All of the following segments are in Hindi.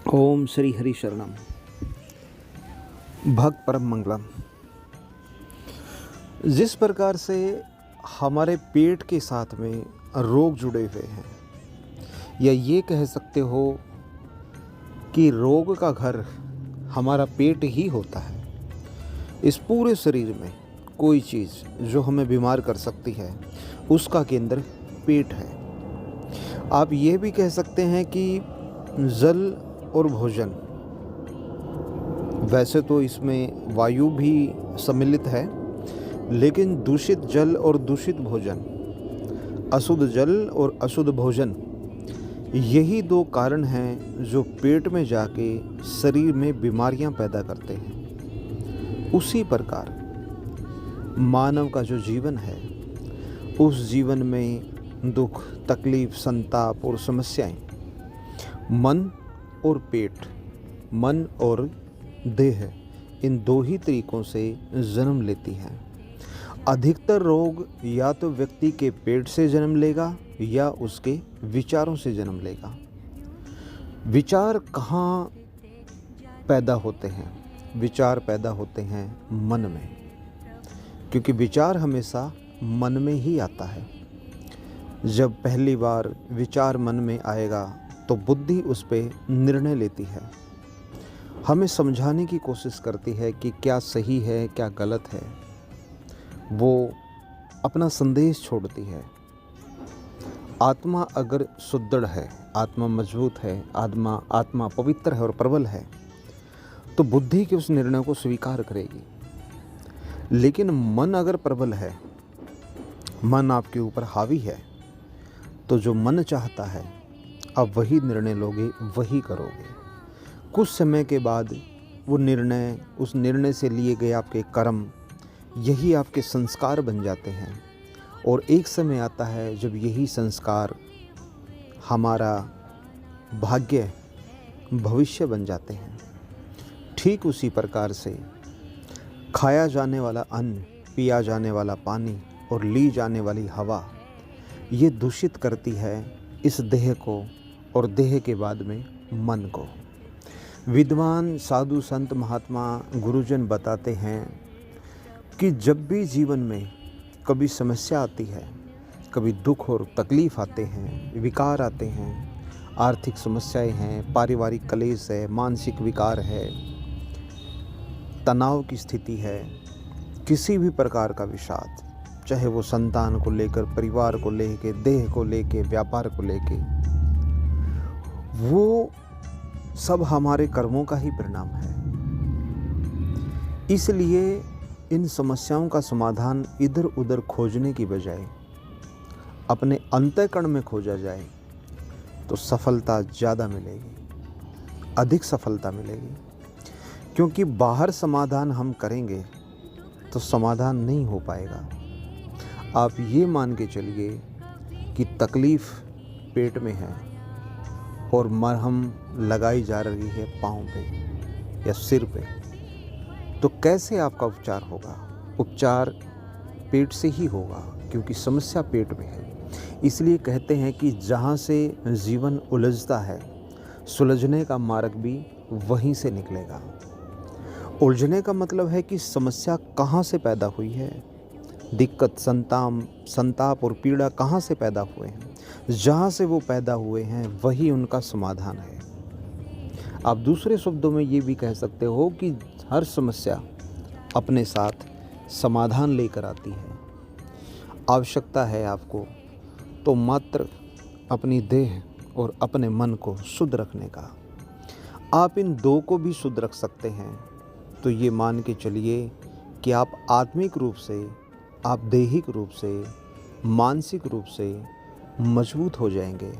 ओम श्री हरि शरणम। भक्त परम मंगलम। जिस प्रकार से हमारे पेट के साथ में रोग जुड़े हुए हैं, या ये कह सकते हो कि रोग का घर हमारा पेट ही होता है। इस पूरे शरीर में कोई चीज़ जो हमें बीमार कर सकती है, उसका केंद्र पेट है। आप ये भी कह सकते हैं कि जल और भोजन, वैसे तो इसमें वायु भी सम्मिलित है, लेकिन दूषित जल और दूषित भोजन, अशुद्ध जल और अशुद्ध भोजन, यही दो कारण हैं जो पेट में जाके शरीर में बीमारियां पैदा करते हैं। उसी प्रकार मानव का जो जीवन है, उस जीवन में दुख, तकलीफ, संताप और समस्याएं मन और पेट, मन और देह, इन दो ही तरीकों से जन्म लेती हैं। अधिकतर रोग या तो व्यक्ति के पेट से जन्म लेगा या उसके विचारों से जन्म लेगा। विचार कहाँ पैदा होते हैं? विचार पैदा होते हैं मन में, क्योंकि विचार हमेशा मन में ही आता है। जब पहली बार विचार मन में आएगा तो बुद्धि उस पर निर्णय लेती है, हमें समझाने की कोशिश करती है कि क्या सही है, क्या गलत है। वो अपना संदेश छोड़ती है। आत्मा अगर सुदृढ़ है, आत्मा मजबूत है, आत्मा पवित्र है और प्रबल है, तो बुद्धि के उस निर्णय को स्वीकार करेगी। लेकिन मन अगर प्रबल है, मन आपके ऊपर हावी है, तो जो मन चाहता है आप वही निर्णय लोगे, वही करोगे। कुछ समय के बाद वो निर्णय, उस निर्णय से लिए गए आपके कर्म, यही आपके संस्कार बन जाते हैं। और एक समय आता है जब यही संस्कार हमारा भाग्य, भविष्य बन जाते हैं। ठीक उसी प्रकार से खाया जाने वाला अन्न, पिया जाने वाला पानी और ली जाने वाली हवा, ये दूषित करती है इस देह को और देह के बाद में मन को। विद्वान, साधु, संत, महात्मा, गुरुजन बताते हैं कि जब भी जीवन में कभी समस्या आती है, कभी दुख और तकलीफ़ आते हैं, विकार आते हैं, आर्थिक समस्याएं हैं, पारिवारिक कलेश है, मानसिक विकार है, तनाव की स्थिति है, किसी भी प्रकार का विषाद, चाहे वो संतान को लेकर, परिवार को लेके, देह को लेके, व्यापार को लेके, वो सब हमारे कर्मों का ही परिणाम है। इसलिए इन समस्याओं का समाधान इधर उधर खोजने की बजाय अपने अंतःकरण में खोजा जाए तो सफलता ज़्यादा मिलेगी, अधिक सफलता मिलेगी। क्योंकि बाहर समाधान हम करेंगे तो समाधान नहीं हो पाएगा। आप ये मान के चलिए कि तकलीफ़ पेट में है और मरहम लगाई जा रही है पाँव पे या सिर पे, तो कैसे आपका उपचार होगा? उपचार पेट से ही होगा, क्योंकि समस्या पेट में है। इसलिए कहते हैं कि जहाँ से जीवन उलझता है, सुलझने का मार्ग भी वहीं से निकलेगा। उलझने का मतलब है कि समस्या कहाँ से पैदा हुई है, दिक्कत, संताप और पीड़ा कहाँ से पैदा हुए हैं। जहाँ से वो पैदा हुए हैं वही उनका समाधान है। आप दूसरे शब्दों में ये भी कह सकते हो कि हर समस्या अपने साथ समाधान लेकर आती है। आवश्यकता है आपको तो मात्र अपनी देह और अपने मन को शुद्ध रखने का। आप इन दो को भी शुद्ध रख सकते हैं तो ये मान के चलिए कि आप आत्मिक रूप से, आप दैहिक रूप से, मानसिक रूप से मजबूत हो जाएंगे।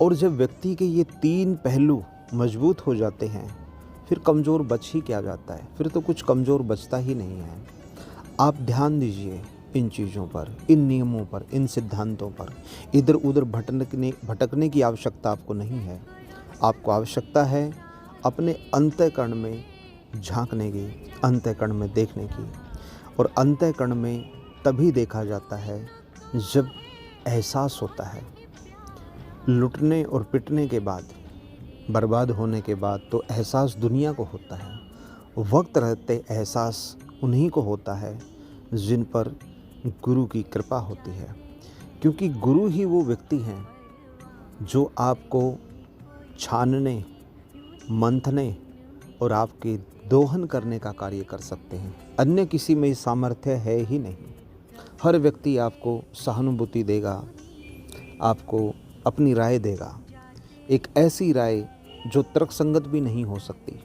और जब व्यक्ति के ये तीन पहलू मजबूत हो जाते हैं, फिर कमज़ोर बच ही क्या जाता है? फिर तो कुछ कमज़ोर बचता ही नहीं है। आप ध्यान दीजिए इन चीज़ों पर, इन नियमों पर, इन सिद्धांतों पर। इधर उधर भटकने की आवश्यकता आपको नहीं है। आपको आवश्यकता है अपने अंतःकरण में झांकने की, अंतःकरण में देखने की। और अंतःकरण में तभी देखा जाता है जब एहसास होता है। लुटने और पिटने के बाद बर्बाद होने के बाद तो एहसास दुनिया को होता है, वक्त रहते एहसास उन्हीं को होता है जिन पर गुरु की कृपा होती है। क्योंकि गुरु ही वो व्यक्ति हैं जो आपको छानने, मंथने और आपके दोहन करने का कार्य कर सकते हैं। अन्य किसी में सामर्थ्य है ही नहीं। हर व्यक्ति आपको सहानुभूति देगा, आपको अपनी राय देगा, एक ऐसी राय जो तर्कसंगत भी नहीं हो सकती।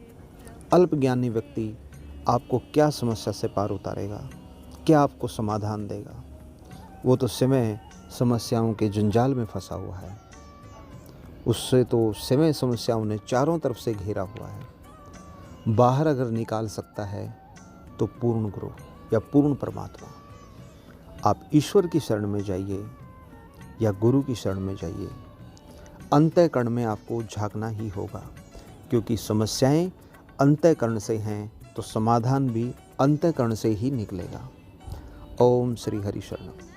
अल्पज्ञानी व्यक्ति आपको क्या समस्या से पार उतारेगा, क्या आपको समाधान देगा? वो तो समय समस्याओं के जंजाल में फंसा हुआ है। उससे तो समय समस्याओं ने चारों तरफ से घेरा हुआ है। बाहर अगर निकाल सकता है तो पूर्ण गुरु या पूर्ण परमात्मा। आप ईश्वर की शरण में जाइए या गुरु की शरण में जाइए, अंतःकरण में आपको झांकना ही होगा। क्योंकि समस्याएं अंतःकरण से हैं तो समाधान भी अंतःकरण से ही निकलेगा। ओम श्री हरि शरणम।